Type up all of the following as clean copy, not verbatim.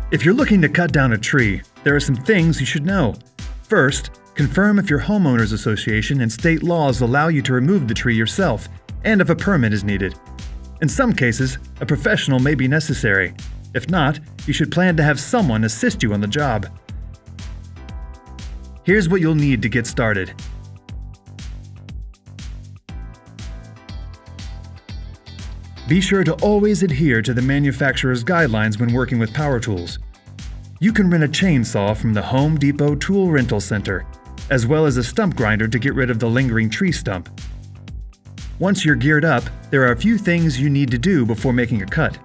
If you're looking to cut down a tree, there are some things you should know. First, confirm if your homeowners association and state laws allow you to remove the tree yourself, and if a permit is needed. In some cases, a professional may be necessary. If not, you should plan to have someone assist you on the job. Here's what you'll need to get started. Be sure to always adhere to the manufacturer's guidelines when working with power tools. You can rent a chainsaw from the Home Depot Tool Rental Center, as well as a stump grinder to get rid of the lingering tree stump. Once you're geared up, there are a few things you need to do before making a cut.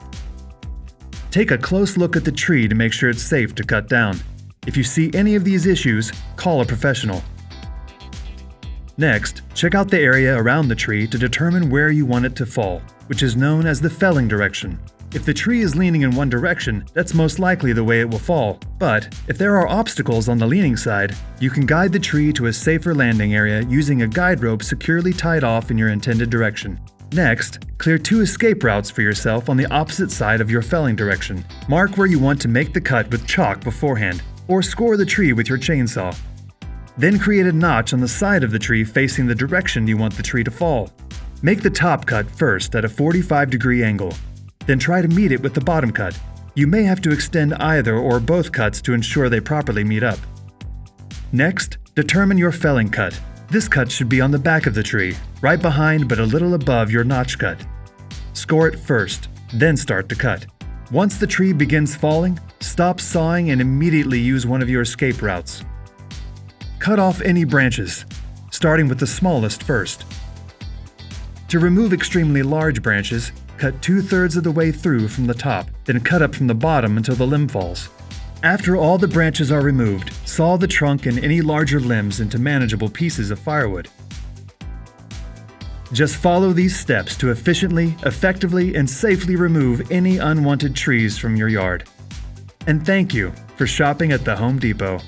Take a close look at the tree to make sure it's safe to cut down. If you see any of these issues, call a professional. Next, check out the area around the tree to determine where you want it to fall, which is known as the felling direction. If the tree is leaning in one direction, that's most likely the way it will fall. But if there are obstacles on the leaning side, you can guide the tree to a safer landing area using a guide rope securely tied off in your intended direction. Next, clear 2 escape routes for yourself on the opposite side of your felling direction. Mark where you want to make the cut with chalk beforehand, or score the tree with your chainsaw. Then create a notch on the side of the tree facing the direction you want the tree to fall. Make the top cut first at a 45-degree angle. Then try to meet it with the bottom cut. You may have to extend either or both cuts to ensure they properly meet up. Next, determine your felling cut. This cut should be on the back of the tree, right behind but a little above your notch cut. Score it first, then start to cut. Once the tree begins falling, stop sawing and immediately use one of your escape routes. Cut off any branches, starting with the smallest first. To remove extremely large branches, cut 2/3 of the way through from the top, then cut up from the bottom until the limb falls. After all the branches are removed, saw the trunk and any larger limbs into manageable pieces of firewood. Just follow these steps to efficiently, effectively, and safely remove any unwanted trees from your yard. And thank you for shopping at the Home Depot.